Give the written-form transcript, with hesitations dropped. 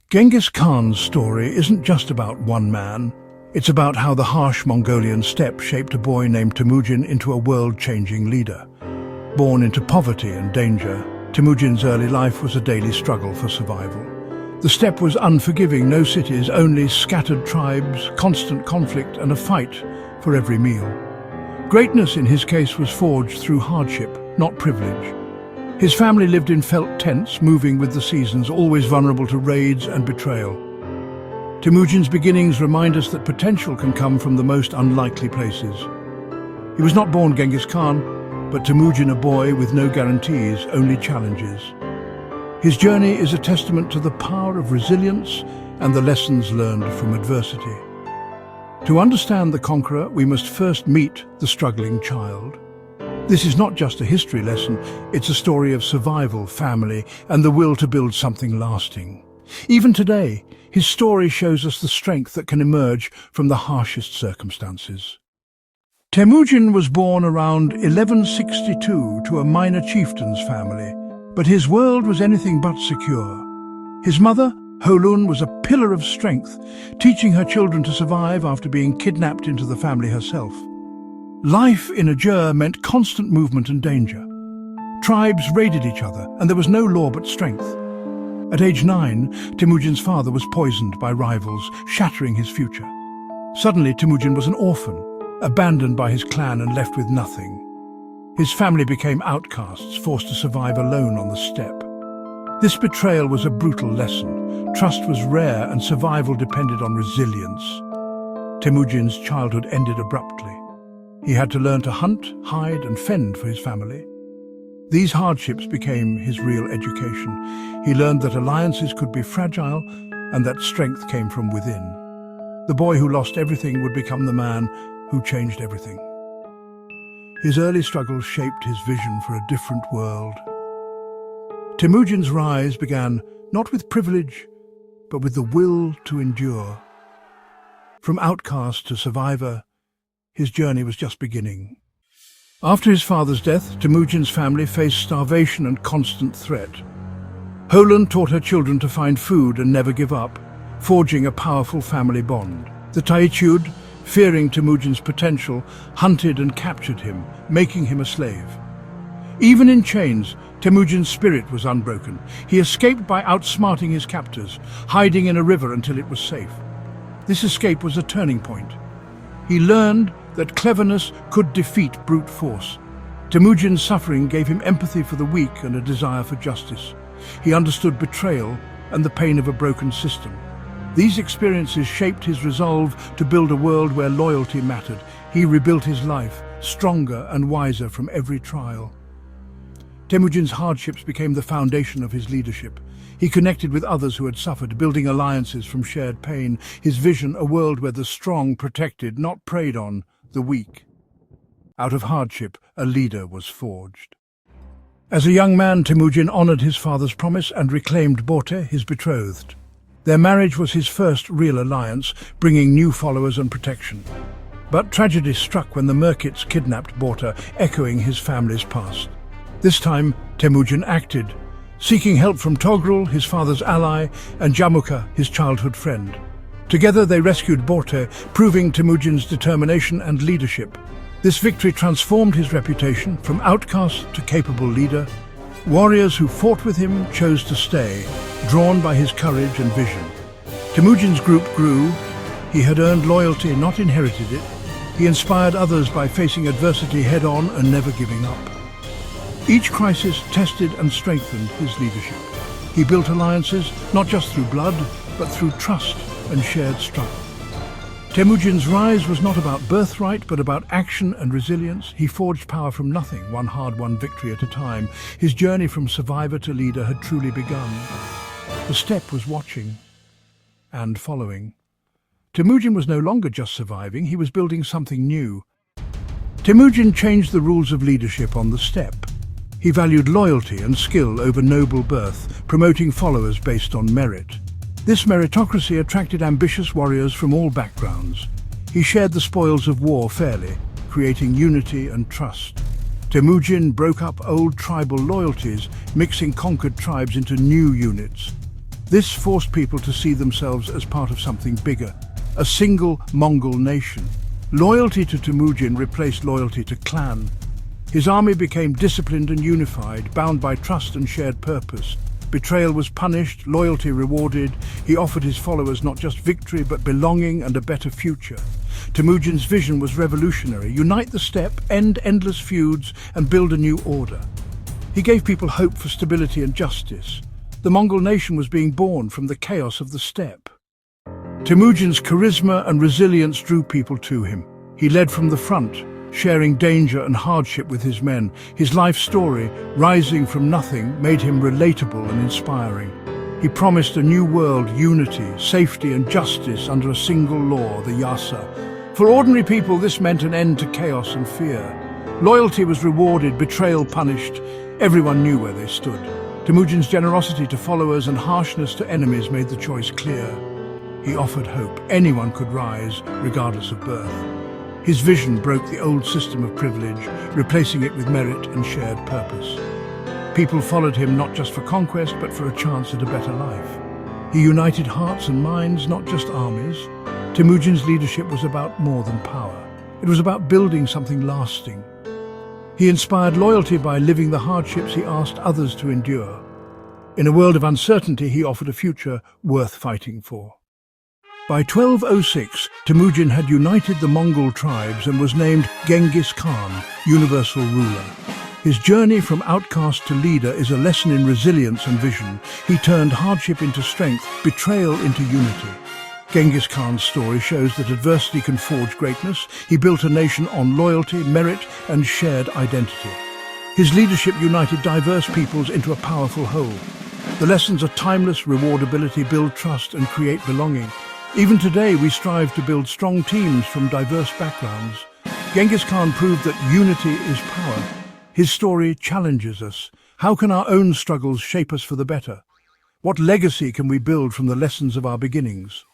Genghis Khan's story isn't just about one man. It's about how the harsh Mongolian steppe shaped a boy named Temujin into a world-changing leader. Born into poverty and danger, Temujin's early life was a daily struggle for survival. The steppe was unforgiving, no cities, only scattered tribes, constant conflict, and a fight for every meal. Greatness in his case was forged through hardship, not privilege. His family lived in felt tents, moving with the seasons, always vulnerable to raids and betrayal. Temujin's beginnings remind us that potential can come from the most unlikely places. He was not born Genghis Khan, but Temujin, a boy with no guarantees, only challenges. His journey is a testament to the power of resilience and the lessons learned from adversity. To understand the conqueror, we must first meet the struggling child. This is not just a history lesson, it's a story of survival, family, and the will to build something lasting. Even today, his story shows us the strength that can emerge from the harshest circumstances. Temujin was born around 1162 to a minor chieftain's family, but his world was anything but secure. His mother, Holun, was a pillar of strength, teaching her children to survive after being kidnapped into the family herself. Life in Ajur meant constant movement and danger. Tribes raided each other, and there was no law but strength. At age 9, Temujin's father was poisoned by rivals, shattering his future. Suddenly, Temujin was an orphan, abandoned by his clan and left with nothing. His family became outcasts, forced to survive alone on the steppe. This betrayal was a brutal lesson. Trust was rare and survival depended on resilience. Temujin's childhood ended abruptly. He had to learn to hunt, hide, and fend for his family. These hardships became his real education. He learned that alliances could be fragile and that strength came from within. The boy who lost everything would become the man who changed everything. His early struggles shaped his vision for a different world. Temujin's rise began not with privilege, but with the will to endure. From outcast to survivor, his journey was just beginning. After his father's death, Temujin's family faced starvation and constant threat. Holun taught her children to find food and never give up, forging a powerful family bond. The Taichud, fearing Temujin's potential, hunted and captured him, making him a slave. Even in chains, Temujin's spirit was unbroken. He escaped by outsmarting his captors, hiding in a river until it was safe. This escape was a turning point. He learned that cleverness could defeat brute force. Temujin's suffering gave him empathy for the weak and a desire for justice. He understood betrayal and the pain of a broken system. These experiences shaped his resolve to build a world where loyalty mattered. He rebuilt his life, stronger and wiser from every trial. Temujin's hardships became the foundation of his leadership. He connected with others who had suffered, building alliances from shared pain. His vision, a world where the strong protected, not preyed on, the weak. Out of hardship, a leader was forged. As a young man, Temujin honored his father's promise and reclaimed Borte, his betrothed. Their marriage was his first real alliance, bringing new followers and protection. But tragedy struck when the Merkits kidnapped Borte, echoing his family's past. This time, Temujin acted, seeking help from Togrul, his father's ally, and Jamukha, his childhood friend. Together they rescued Borte, proving Temujin's determination and leadership. This victory transformed his reputation from outcast to capable leader. Warriors who fought with him chose to stay, drawn by his courage and vision. Temujin's group grew. He had earned loyalty, not inherited it. He inspired others by facing adversity head-on and never giving up. Each crisis tested and strengthened his leadership. He built alliances, not just through blood, but through trust and shared struggle. Temujin's rise was not about birthright, but about action and resilience. He forged power from nothing, one hard-won victory at a time. His journey from survivor to leader had truly begun. The steppe was watching and following. Temujin was no longer just surviving, he was building something new. Temujin changed the rules of leadership on the steppe. He valued loyalty and skill over noble birth, promoting followers based on merit. This meritocracy attracted ambitious warriors from all backgrounds. He shared the spoils of war fairly, creating unity and trust. Temujin broke up old tribal loyalties, mixing conquered tribes into new units. This forced people to see themselves as part of something bigger, a single Mongol nation. Loyalty to Temujin replaced loyalty to clan. His army became disciplined and unified, bound by trust and shared purpose. Betrayal was punished, loyalty rewarded. He offered his followers not just victory, but belonging and a better future. Temujin's vision was revolutionary: unite the steppe, end endless feuds, and build a new order. He gave people hope for stability and justice. The Mongol nation was being born from the chaos of the steppe. Temujin's charisma and resilience drew people to him. He led from the front, sharing danger and hardship with his men. His life story, rising from nothing, made him relatable and inspiring. He promised a new world: unity, safety and justice under a single law, the Yasa. For ordinary people, this meant an end to chaos and fear. Loyalty was rewarded, betrayal punished. Everyone knew where they stood. Temujin's generosity to followers and harshness to enemies made the choice clear. He offered hope. Anyone could rise, regardless of birth. His vision broke the old system of privilege, replacing it with merit and shared purpose. People followed him not just for conquest, but for a chance at a better life. He united hearts and minds, not just armies. Temujin's leadership was about more than power. It was about building something lasting. He inspired loyalty by living the hardships he asked others to endure. In a world of uncertainty, he offered a future worth fighting for. By 1206, Temujin had united the Mongol tribes and was named Genghis Khan, universal ruler. His journey from outcast to leader is a lesson in resilience and vision. He turned hardship into strength, betrayal into unity. Genghis Khan's story shows that adversity can forge greatness. He built a nation on loyalty, merit, and shared identity. His leadership united diverse peoples into a powerful whole. The lessons are timeless: reward ability, build trust, and create belonging. Even today, we strive to build strong teams from diverse backgrounds. Genghis Khan proved that unity is power. His story challenges us. How can our own struggles shape us for the better? What legacy can we build from the lessons of our beginnings?